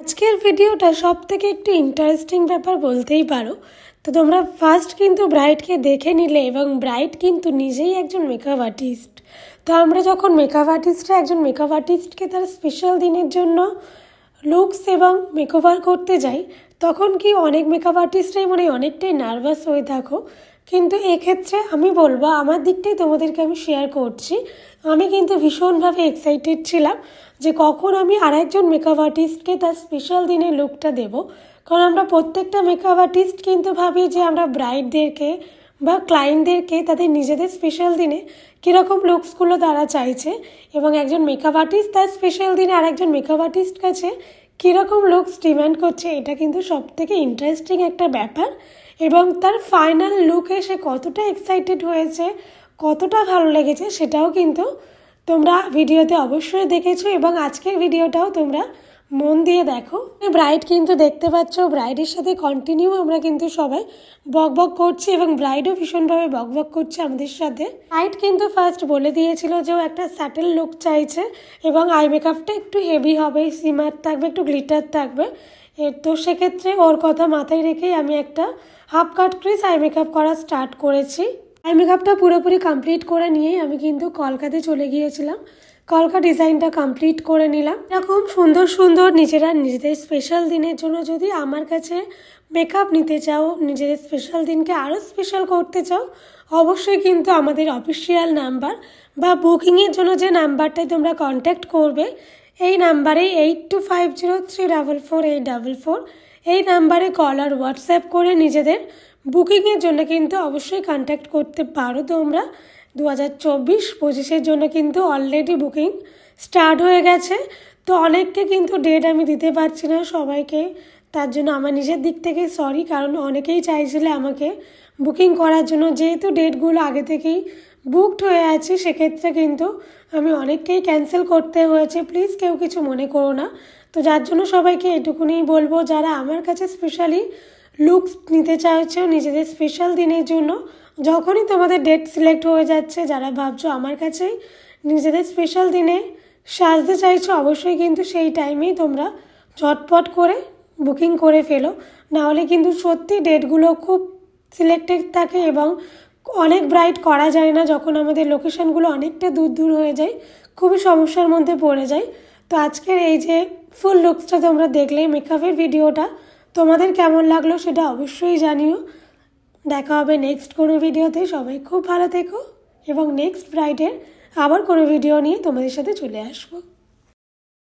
আজকের ভিডিওটা সবথেকে একটু ইন্টারেস্টিং ব্যাপার বলতেই পারো। তো তোমরা ফার্স্ট কিন্তু ব্রাইডকে দেখে নিলে এবং ব্রাইড কিন্তু নিজেই একজন মেকআপ আর্টিস্ট। তো আমরা যখন মেকআপ আর্টিস্টরা একজন মেকআপ আর্টিস্টকে তার স্পেশাল দিনের জন্য লুকস এবং মেকওভার করতে যাই, তখন কি অনেক মেকআপ আর্টিস্টরাই অনেকটাই নার্ভাস হয়ে থাকো। কিন্তু এক্ষেত্রে আমি বলবো, আমার দিকটাই তোমাদেরকে আমি শেয়ার করছি, আমি কিন্তু ভীষণভাবে এক্সাইটেড ছিলাম যে কখন আমি আরেকজন মেকআপ আর্টিস্টকে তার স্পেশাল দিনের লুকটা দেব। কারণ আমরা প্রত্যেকটা মেকআপ আর্টিস্ট কিন্তু ভাবি যে আমরা ব্রাইডদেরকে বা ক্লায়েন্টদেরকে তাদের নিজেদের স্পেশাল দিনে কীরকম লুকসগুলো তারা চাইছে, এবং একজন মেকআপ আর্টিস্ট তার স্পেশাল দিনে আরেকজন মেকআপ আর্টিস্ট কাছে কীরকম লুকস ডিম্যান্ড করছে, এটা কিন্তু সবথেকে ইন্টারেস্টিং একটা ব্যাপার। এবং তার ফাইনাল লুকে সে কতটা এক্সাইটেড হয়েছে, কতটা ভালো লেগেছে, সেটাও কিন্তু তোমরা ভিডিওতে অবশ্যই দেখেছো। এবং আজকের ভিডিওটাও তোমরা মন দিয়ে দেখো। ব্রাইড কিন্তু দেখতে পাচ্ছ, ব্রাইডের সাথে কন্টিনিউ আমরা কিন্তু সবাই বকবক করছি এবং ব্রাইডও ভীষণভাবে বকবক করছে আমাদের সাথে। ব্রাইড কিন্তু ফার্স্ট বলে দিয়েছিল যে ও একটা স্যাটেল লুক চাইছে এবং আই মেকআপটা একটু হেভি হবে, সিমার থাকবে, একটু গ্লিটার থাকবে। তো সেক্ষেত্রে ওর কথা মাথায় রেখেই আমি একটা half cut crease eye makeup করা স্টার্ট করেছি। আই মেকআপটা পুরোপুরি কমপ্লিট করে নিয়েই আমি কিন্তু কলকাতায় চলে গিয়েছিলাম। কলকা ডিজাইনটা কমপ্লিট করে নিলাম। এরকম সুন্দর সুন্দর নিজেরা নিজেদের স্পেশাল দিনের জন্য যদি আমার কাছে মেকআপ নিতে চাও, নিজেদের স্পেশাল দিনকে আরও স্পেশাল করতে চাও, অবশ্যই কিন্তু আমাদের অফিসিয়াল নাম্বার বা বুকিংয়ের জন্য যে নাম্বারটায় তোমরা কন্ট্যাক্ট করবে, এই নাম্বারে 8250344844, এই নাম্বারে কল আর হোয়াটসঅ্যাপ করে নিজেদের বুকিংয়ের জন্য কিন্তু অবশ্যই কন্ট্যাক্ট করতে পারো। তোমরা 2024-25 জন্য কিন্তু অলরেডি বুকিং স্টার্ট হয়ে গেছে। তো অনেককে কিন্তু ডেট আমি দিতে পারছি না সবাইকে, তার জন্য আমার নিজের দিক থেকে সরি। কারণ অনেকেই চাইছিলে আমাকে বুকিং করার জন্য, যেহেতু ডেটগুলো আগে থেকেই বুকড হয়ে আছে, সেক্ষেত্রে কিন্তু আমি অনেককেই ক্যান্সেল করতে হয়েছে। প্লিজ কেউ কিছু মনে করো না। তো যার জন্য সবাইকে এটুকুনি বলবো, যারা আমার কাছে স্পেশালি লুকস নিতে চাইছো নিজেদের স্পেশাল দিনের জন্য, যখনই তোমাদের ডেট সিলেক্ট হয়ে যাচ্ছে, যারা ভাবছো আমার কাছেই নিজেদের স্পেশাল দিনে সাজতে চাইছো, অবশ্যই কিন্তু সেই টাইমেই তোমরা ঝটপট করে বুকিং করে ফেলো। নাহলে কিন্তু সত্যি ডেটগুলো খুব সিলেক্টেড থাকে এবং অনেক ব্রাইট করা যায় না, যখন আমাদের লোকেশানগুলো অনেকটা দূর দূর হয়ে যায়, খুবই সমস্যার মধ্যে পড়ে যায়। তো আজকের এই যে ফুল লুকসটা তোমরা দেখলে, মেকআপের ভিডিওটা তোমাদের কেমন লাগলো সেটা অবশ্যই জানিও। দেখা হবে নেক্সট কোনো ভিডিওতে। সবাই খুব ভালো থেকো এবং নেক্সট ব্রাইডের আবার কোনো ভিডিও নিয়ে তোমাদের সাথে চলে আসবো।